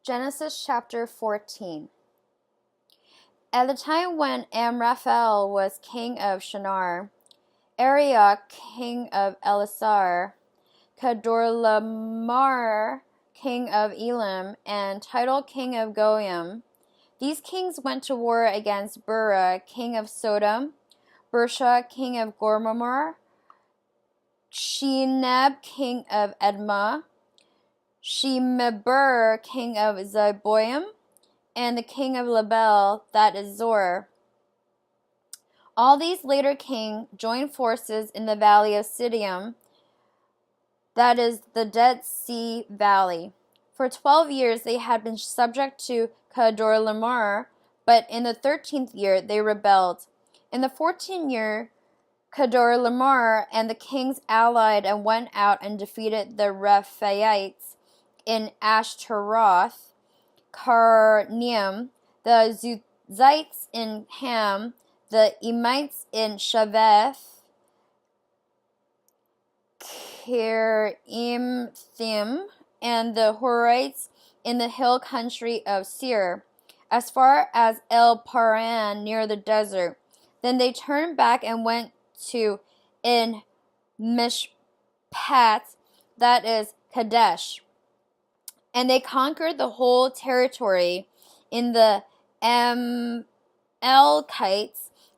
Genesis chapter 14. At the time when Amraphel was king of Shinar, Arioch king of Elasar, Kedorlaomer king of Elam, and Tidal king of Goyim, these kings went to war against Bera king of Sodom, Birsha king of Gomorrah, Shinab king of Admah, Shemeber king of Zeboim, and the king of Label, that is Zor. All these later kings joined forces in the valley of Siddim, that is the Dead Sea Valley. For 12 years they had been subject to Kedorlaomer, but in the 13th year they rebelled. In the 14th year, Kedorlaomer and the kings allied and went out and defeated the Rephaites in Ashtaroth, Karnaim, the Zuzites in Ham, the Emites in Shaveth, Kiriathim, and the Horites in the hill country of Seir, as far as El Paran near the desert. Then they turned back and went to En Mishpat, that is Kadesh. And they conquered the whole territory in the Amalekites,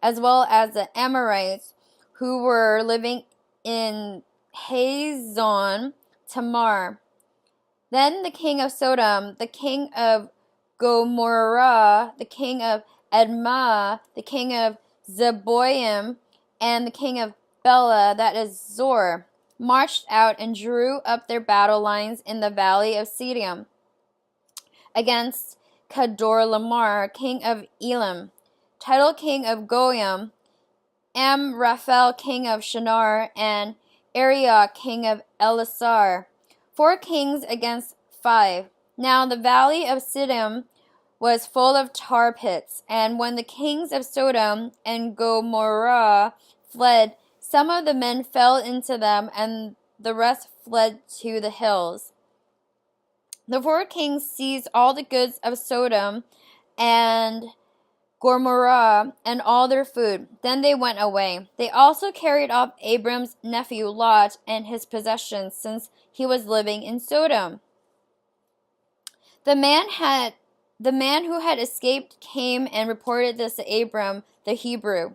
as well as the Amorites, who were living in Hazon Tamar. Then the king of Sodom, the king of Gomorrah, the king of Admah, the king of Zeboim, and the king of Bela, that is Zor, marched out and drew up their battle lines in the valley of Siddim against Kedorlaomer, king of Elam, Tidal king of Goyim, Amraphel king of Shinar, and Arioch king of Elasar, 4 kings against 5. Now the valley of Siddim was full of tar pits, and when the kings of Sodom and Gomorrah fled, some of the men fell into them, and the rest fled to the hills. The 4 kings seized all the goods of Sodom and Gomorrah and all their food. Then they went away. They also carried off Abram's nephew Lot and his possessions, since he was living in Sodom. The man who had escaped came and reported this to Abram the Hebrew.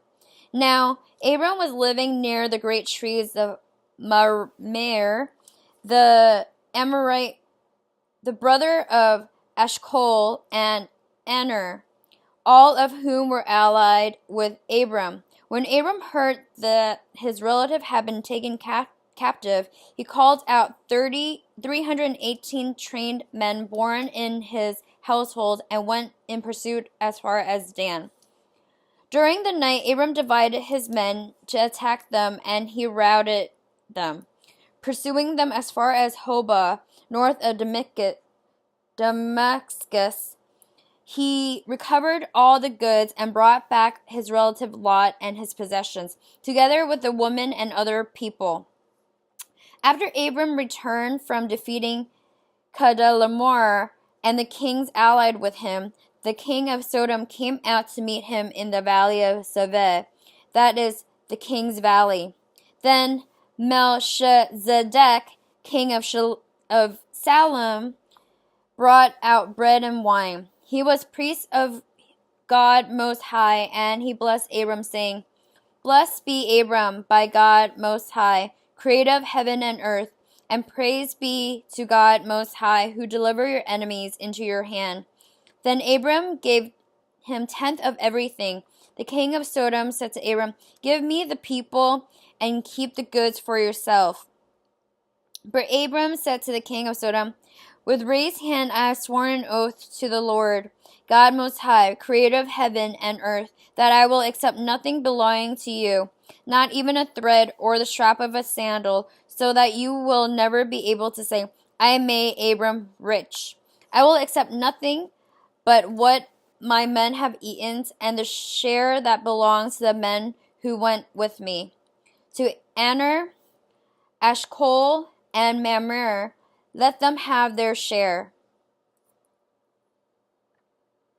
Now Abram was living near the great trees of Mamre, the Amorite, the brother of Eshcol and Aner, all of whom were allied with Abram. When Abram heard that his relative had been taken captive, he called out 318 trained men born in his household and went in pursuit as far as Dan. During the night, Abram divided his men to attack them, and he routed them, pursuing them as far as Hobah, north of Damascus. He recovered all the goods and brought back his relative Lot and his possessions, together with the woman and other people. After Abram returned from defeating Kedorlaomer and the kings allied with him, the king of Sodom came out to meet him in the valley of Saveh, that is the king's valley. Then Melchizedek, king of Salem, brought out bread and wine. He was priest of God Most High, and he blessed Abram, saying, "Blessed be Abram by God Most High, creator of heaven and earth, and praise be to God Most High, who delivered your enemies into your hand." Then Abram gave him 10th of everything. The king of Sodom said to Abram, "Give me the people and keep the goods for yourself." But Abram said to the king of Sodom, "With raised hand I have sworn an oath to the Lord, God Most High, creator of heaven and earth, that I will accept nothing belonging to you, not even a thread or the strap of a sandal, so that you will never be able to say, 'I made Abram rich.' I will accept nothing but what my men have eaten, and the share that belongs to the men who went with me. To Aner, Eshcol, and Mamre, let them have their share."